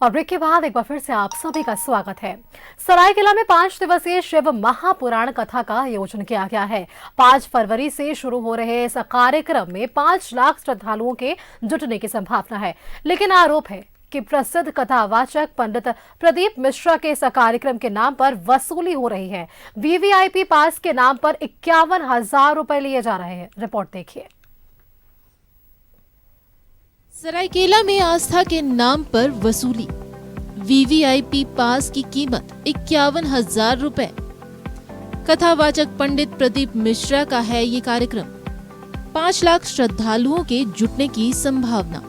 और ब्रेक के बाद एक बार फिर से आप सभी का स्वागत है। सरायकेला में 5 दिवसीय शिव महापुराण कथा का आयोजन किया गया है। 5 फरवरी से शुरू हो रहे इस कार्यक्रम में 5 लाख श्रद्धालुओं के जुटने की संभावना है, लेकिन आरोप है कि प्रसिद्ध कथावाचक पंडित प्रदीप मिश्रा के इस कार्यक्रम के नाम पर वसूली हो रही है। वीवीआईपी पास के नाम पर 51,000 रुपए लिए जा रहे हैं। रिपोर्ट देखिए। सरायकेला में आस्था के नाम पर वसूली। वीवीआईपी पास की कीमत 51,000 रुपए। कथावाचक पंडित प्रदीप मिश्रा का है ये कार्यक्रम। 5 लाख श्रद्धालुओं के जुटने की संभावना।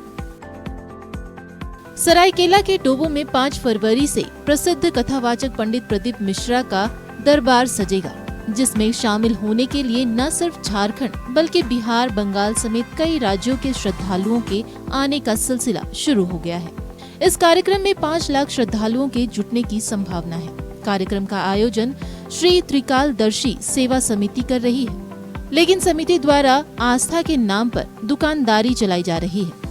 सरायकेला के डोबो में 5 फरवरी से प्रसिद्ध कथावाचक पंडित प्रदीप मिश्रा का दरबार सजेगा, जिसमें शामिल होने के लिए न सिर्फ झारखंड बल्कि बिहार, बंगाल समेत कई राज्यों के श्रद्धालुओं के आने का सिलसिला शुरू हो गया है। इस कार्यक्रम में 5 लाख श्रद्धालुओं के जुटने की संभावना है। कार्यक्रम का आयोजन श्री त्रिकालदर्शी सेवा समिति कर रही है, लेकिन समिति द्वारा आस्था के नाम पर दुकानदारी चलाई जा रही है।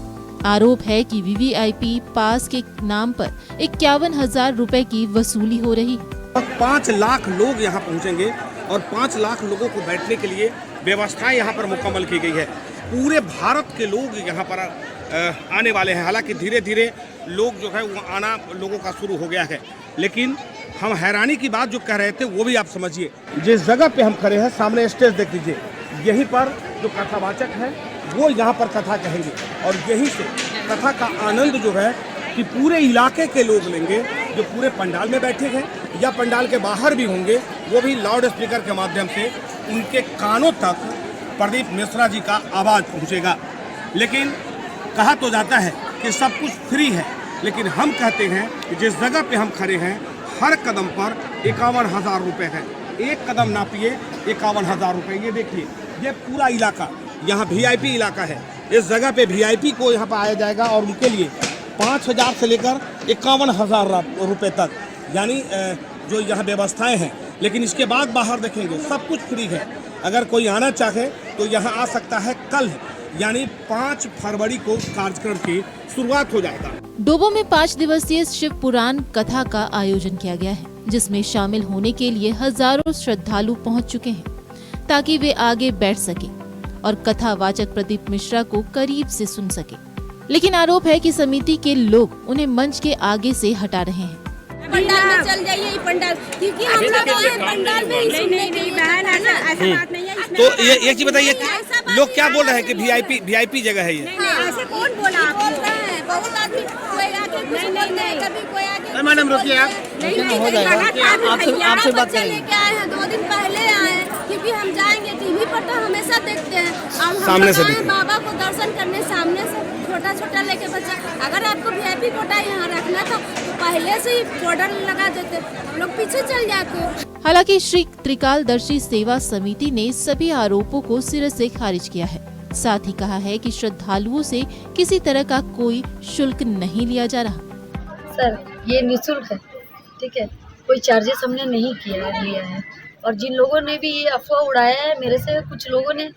आरोप है कि वीवीआईपी पास के नाम पर 51,000 रुपए की वसूली हो रही है। 5 लाख लोग यहाँ पहुँचेंगे और 5 लाख लोगों को बैठने के लिए व्यवस्थाएं यहाँ पर मुकम्मल की गई है। पूरे भारत के लोग यहाँ पर आने वाले हैं। हालांकि धीरे धीरे लोग जो है वो आना लोगों का शुरू हो गया है, लेकिन हम हैरानी की बात जो कह रहे थे वो भी आप समझिए। जिस जगह पे हम खड़े हैं, सामने स्टेज देख लीजिए, यहीं पर जो कथावाचक है वो यहाँ पर कथा कहेंगे और यहीं से कथा का आनंद जो है कि पूरे इलाके के लोग लेंगे। जो पूरे पंडाल में बैठे हैं या पंडाल के बाहर भी होंगे, वो भी लाउड स्पीकर के माध्यम से उनके कानों तक प्रदीप मिश्रा जी का आवाज़ पहुंचेगा। लेकिन कहा तो जाता है कि सब कुछ फ्री है, लेकिन हम कहते हैं कि जिस जगह पे हम खड़े हैं हर कदम पर 51,000 रुपये है। एक कदम नापिए 51,000 रुपये। ये देखिए, ये पूरा इलाका यहाँ वीआईपी इलाका है। इस जगह पे वीआईपी को यहाँ पर आया जाएगा और उनके लिए 5,000 से लेकर 51,000 रुपये तक, यानी जो यहाँ व्यवस्थाएं हैं। लेकिन इसके बाद बाहर देखेंगे सब कुछ फ्री है। अगर कोई आना चाहे तो यहाँ आ सकता है। कल यानी 5 फरवरी को कार्यक्रम की शुरुआत हो जाएगा। डोबो में 5 दिवसीय शिव पुराण कथा का आयोजन किया गया है, जिसमें शामिल होने के लिए हजारों श्रद्धालु पहुंच चुके हैं, ताकि वे आगे बैठ सके और कथावाचक प्रदीप मिश्रा को करीब से सुन सके। लेकिन आरोप है कि समिति के लोग उन्हें मंच के आगे से हटा रहे हैं। पंडाल में चल जाइए पंडाल, क्योंकि हम लोग पंडाल में ही सुनने के लिए बहन ऐसा बात नहीं है। तो ये एक चीज बताइए, लोग क्या बोल रहे हैं कि वीआईपी जगह है ये? ऐसे कौन बोला? बोल रहे हैं बहुत आदमी, कोई आके कुछ नहीं, कभी कोई आके। मैडम रुकिए, आप आपसे बात करेंगे। लेके आए हैं 2 दिन पहले आए हैं, क्योंकि हम जाएंगे टीवी पर तो हमेशा देखते हैं। सामने से बाबा को दर्शन करने सामने से छोटा लेके बच्चा। अगर आपको वीआईपी कोटा यहाँ रखना था तो पहले से ही बॉर्डर लगा देते, हम लोग पीछे चल जाते। हालांकि श्री त्रिकालदर्शी सेवा समिति ने सभी आरोपों को सिरे से खारिज किया है। साथ ही कहा है कि श्रद्धालुओं से किसी तरह का कोई शुल्क नहीं लिया जा रहा। सर, ये निःशुल्क है, ठीक है, कोई चार्जेस हमने नहीं लिया है। और जिन लोगों ने भी ये अफवाह उड़ाया है, मेरे से कुछ लोगों ने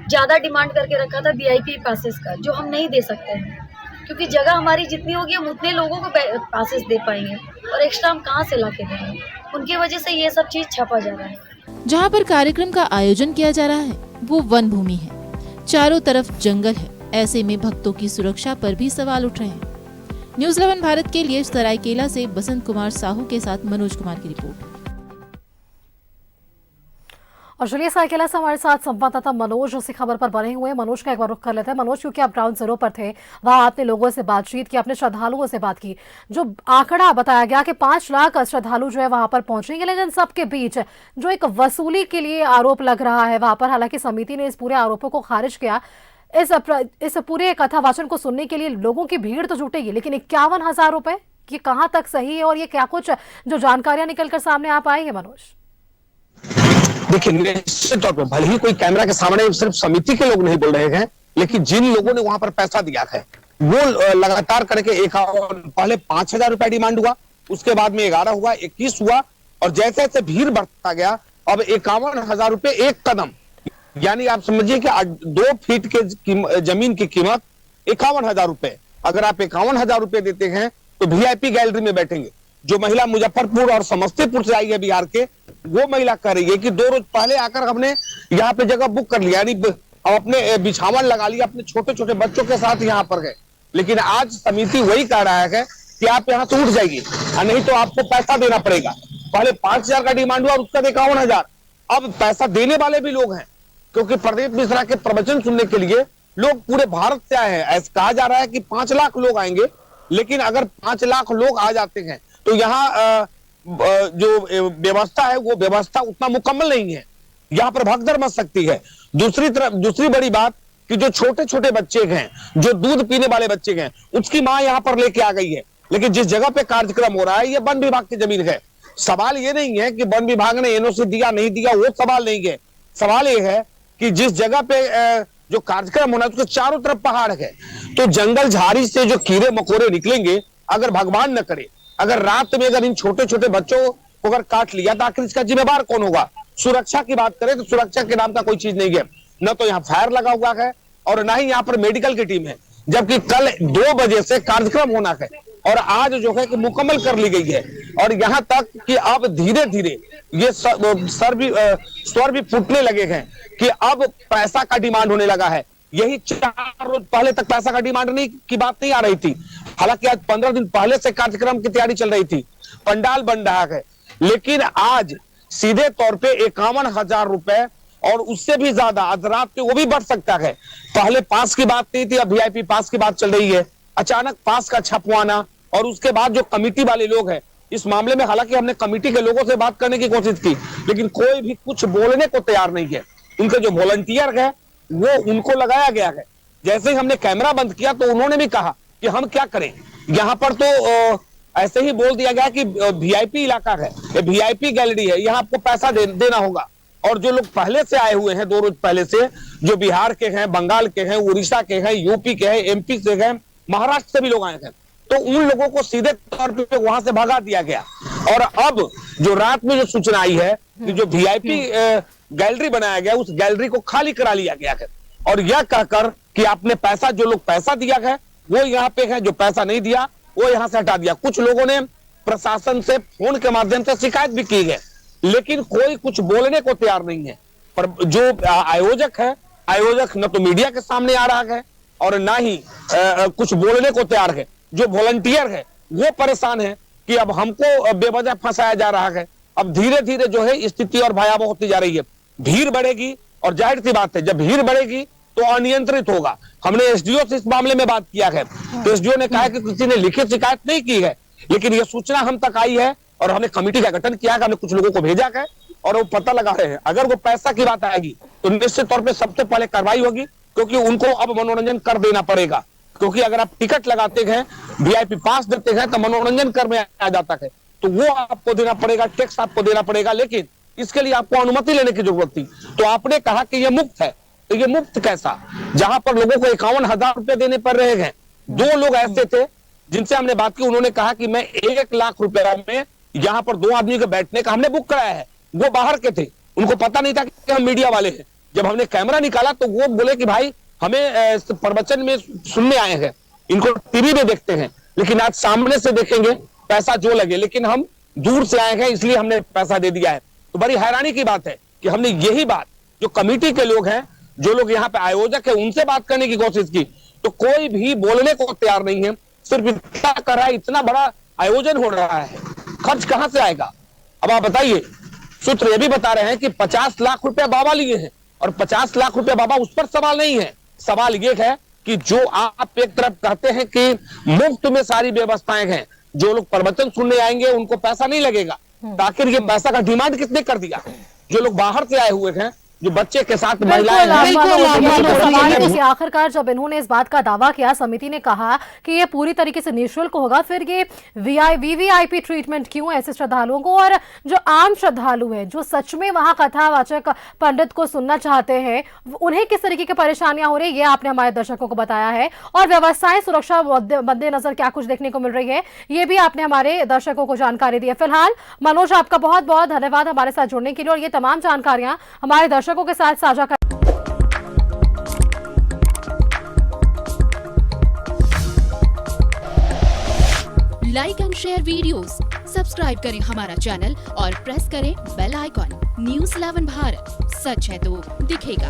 ज़्यादा डिमांड करके रखा था वीआईपी पासेस का, जो हम नहीं दे सकते हैं, क्योंकि जगह हमारी जितनी होगी हम उतने लोगों को पासेस दे पाएंगे और एक्स्ट्रा हम कहाँ से ला के देंगे। उनकी वजह से ये सब चीज़ छापा जा रहा है। जहाँ पर कार्यक्रम का आयोजन किया जा रहा है वो वन भूमि है, चारों तरफ जंगल है। ऐसे में भक्तों की सुरक्षा पर भी सवाल उठ रहे हैं। न्यूज़ 11 भारत के लिए सरायकेला से बसंत कुमार साहू के साथ मनोज कुमार की रिपोर्ट। और चलिए सरायकेला से हमारे साथ संवाददाता मनोज उसी खबर पर बने हुए हैं। मनोज का एक बार रुख कर लेते हैं। मनोज, क्योंकि आप ग्राउंड जीरो पर थे, वहां आपने लोगों से बातचीत की, अपने श्रद्धालुओं से बात की। जो आंकड़ा बताया गया कि 5 लाख श्रद्धालु जो है वहां पर पहुंचेंगे, लेकिन सबके बीच जो एक वसूली के लिए आरोप लग रहा है वहां पर, हालांकि समिति ने इस पूरे आरोपों को खारिज किया। इस पूरे कथावाचन को सुनने के लिए लोगों की भीड़ तो जुटेगी, लेकिन 51,000 रुपए ये कहाँ तक सही है और ये क्या कुछ जो जानकारियां निकलकर सामने आ पाई है मनोज? देखिए, निश्चित तौर पर भले ही कोई कैमरा के सामने सिर्फ समिति के लोग नहीं बोल रहे हैं, लेकिन जिन लोगों ने वहां पर पैसा दिया है वो लगातार करके पहले 5,000 रुपए डिमांड हुआ, उसके बाद में 11 हुआ, 21 हुआ, और जैसे जैसे भीड़ बढ़ता गया अब 51,000 रुपए एक कदम, यानी आप समझिए कि 2 फीट के जमीन की कीमत 51,000 रुपए। अगर आप 51,000 रुपए देते हैं तो वीआईपी गैलरी में बैठेंगे। जो महिला मुजफ्फरपुर और समस्तीपुर से आई है बिहार के, वो महिला कह रही है कि 2 रोज पहले आकर हमने यहाँ पे जगह बुक कर लिया, यानी हम अपने बिछावन लगा लिया, अपने छोटे छोटे बच्चों के साथ यहाँ पर गए। लेकिन आज समिति वही कह रहा है कि आप यहाँ से उठ जाइए और नहीं तो आपको पैसा देना पड़ेगा। पहले 5,000 का डिमांड हुआ, उसका 51,000। अब पैसा देने वाले भी लोग हैं, क्योंकि प्रदीप मिश्रा के प्रवचन सुनने के लिए लोग पूरे भारत से आए हैं। ऐसा कहा जा रहा है कि 5 लाख लोग आएंगे, लेकिन अगर 5 लाख लोग आ जाते हैं तो यहाँ जो व्यवस्था है वो व्यवस्था उतना मुकम्मल नहीं है, यहाँ पर भगदड़ मच सकती है। दूसरी बड़ी बात कि जो छोटे छोटे बच्चे हैं, जो दूध पीने वाले बच्चे हैं, उसकी माँ यहाँ पर लेके आ गई है। लेकिन जिस जगह पे कार्यक्रम हो रहा है ये वन विभाग की जमीन है। सवाल ये नहीं है कि वन विभाग ने एनओसी दिया नहीं दिया, वो सवाल नहीं है। सवाल ये है कि जिस जगह पे जो कार्यक्रम होना है उसके चारों तरफ पहाड़ है, तो जंगल झाड़ी से जो कीड़े मकोड़े निकलेंगे, अगर भगवान न करे अगर रात में अगर इन छोटे छोटे बच्चों को अगर काट लिया तो आखिर इसका जिम्मेवार कौन होगा? सुरक्षा की बात करें तो सुरक्षा के नाम का कोई चीज नहीं है। न तो यहाँ फायर लगा हुआ है और ना ही यहाँ पर मेडिकल की टीम है, जबकि कल 2 बजे से कार्यक्रम होना है और आज जो है कि मुकम्मल कर ली गई है। और यहाँ तक कि अब धीरे धीरे ये स्वर भी फूटने लगे हैं कि अब पैसा का डिमांड होने लगा है। यही 4 रोज पहले तक पैसा का डिमांड नहीं की बात नहीं आ रही थी। हालांकि आज 15 दिन पहले से कार्यक्रम की तैयारी चल रही थी, पंडाल बन रहा है, लेकिन आज सीधे तौर पे 51,000 रुपए और उससे भी ज्यादा आज रात के वो भी बढ़ सकता है। पहले पास की बात नहीं थी, अब वीआईपी पास की बात चल रही है। अचानक पास का छपवाना और उसके बाद जो कमिटी वाले लोग हैं इस मामले में, हालांकि हमने कमिटी के लोगों से बात करने की कोशिश की लेकिन कोई भी कुछ बोलने को तैयार नहीं है। उनके जो वॉलंटियर है वो उनको लगाया गया है। जैसे ही हमने कैमरा बंद किया तो उन्होंने भी कहा कि हम क्या करें, यहाँ पर तो ऐसे ही बोल दिया गया कि वीआईपी इलाका है, ये वीआईपी गैलरी है, यहाँ आपको पैसा देना होगा। और जो लोग पहले से आए हुए हैं 2 रोज पहले से, जो बिहार के हैं, बंगाल के हैं, उड़ीसा के हैं, यूपी के हैं, एमपी से हैं, महाराष्ट्र से भी लोग आए हैं, तो उन लोगों को सीधे तौर पे वहां से भगा दिया गया। और अब जो रात में जो सूचना आई है कि जो वीआईपी गैलरी बनाया गया उस गैलरी को खाली करा लिया गया है और यह कहकर कि आपने पैसा, जो लोग पैसा दिया है वो यहाँ पे है, जो पैसा नहीं दिया वो यहाँ से हटा दिया। कुछ लोगों ने प्रशासन से फोन के माध्यम से शिकायत भी की है, लेकिन कोई कुछ बोलने को तैयार नहीं है। पर जो आयोजक है, आयोजक न तो मीडिया के सामने आ रहा है और ना ही कुछ बोलने को तैयार है। जो वॉलंटियर है वो परेशान है कि अब हमको बेवजह फंसाया जा रहा है। अब धीरे धीरे जो है स्थिति और भयावह होती जा रही है। भीड़ बढ़ेगी और जाहिर सी बात है जब भीड़ बढ़ेगी तो अनियंत्रित होगा। हमने एसडीओ से इस मामले में बात किया है तो एसडीओ ने कहा कि किसी ने लिखित शिकायत नहीं की है, लेकिन यह सूचना हम तक आई है और हमने कमेटी का गठन किया है, हमने कुछ लोगों को भेजा है और वो पता लगा रहे हैं। अगर वो पैसा की बात आएगी तो निश्चित तौर पर सबसे पहले कार्रवाई होगी, क्योंकि उनको अब मनोरंजन कर देना पड़ेगा। क्योंकि अगर आप टिकट लगाते हैं, वीआईपी पास देते हैं तो मनोरंजन कर में आ जाता है, तो वो आपको देना पड़ेगा, टैक्स आपको देना पड़ेगा। लेकिन इसके लिए आपको अनुमति लेने की जरूरत थी। तो आपने कहा कि ये मुफ्त है, तो ये मुफ्त कैसा, जहां पर लोगों को 51,000 रुपए देने पड़ रहे हैं। 2 लोग ऐसे थे जिनसे हमने बात की, उन्होंने कहा कि मैं 1 लाख रुपए में यहाँ पर 2 आदमी के बैठने का हमने बुक कराया है। वो बाहर के थे, उनको पता नहीं था कि हम मीडिया वाले हैं। जब हमने कैमरा निकाला तो वो बोले कि भाई हमें प्रवचन में सुनने आए हैं, इनको टीवी में देखते हैं, लेकिन आज सामने से देखेंगे पैसा जो लगे, लेकिन हम दूर से आए हैं इसलिए हमने पैसा दे दिया है। तो बड़ी हैरानी की बात है कि हमने यही बात जो कमेटी के लोग हैं, जो लोग यहाँ पे आयोजक है, उनसे बात करने की कोशिश की तो कोई भी बोलने को तैयार नहीं है। सिर्फ इतना कर रहा है, इतना बड़ा आयोजन हो रहा है, खर्च कहां से आएगा? अब आप बताइए। सूत्र ये भी बता रहे हैं कि 50 लाख रुपया बाबा लिए हैं और 50 लाख रुपया बाबा, उस पर सवाल नहीं है। सवाल ये है कि जो आप एक तरफ कहते हैं कि मुफ्त में सारी व्यवस्थाएं हैं, जो लोग प्रवचन सुनने आएंगे उनको पैसा नहीं लगेगा, तो आखिर ये पैसा का डिमांड किसने कर दिया? जो लोग बाहर से आए हुए हैं, जो बच्चे के साथ महिलाएं हैं। आखिरकार जब इन्होंने इस बात का दावा किया, समिति ने कहा कि ये पूरी तरीके से निःशुल्क होगा, फिर ये वीवीआईपी ट्रीटमेंट क्यों ऐसे श्रद्धालुओं को? और जो आम श्रद्धालु है, जो सच में वहां कथावाचक पंडित को सुनना चाहते हैं, उन्हें किस तरीके की परेशानियां हो रही है, ये आपने हमारे दर्शकों को बताया है। और व्यवस्थाएं, सुरक्षा मद्देनजर क्या कुछ देखने को मिल रही है, ये भी आपने हमारे दर्शकों को जानकारी दी है। फिलहाल मनोज, आपका बहुत बहुत धन्यवाद हमारे साथ जुड़ने के लिए और ये तमाम जानकारियां हमारे दर्शकों के साथ साझा कर। Like and share videos, subscribe करें हमारा चैनल और प्रेस करें बेल आइकॉन। News 11 भारत, सच है तो दिखेगा।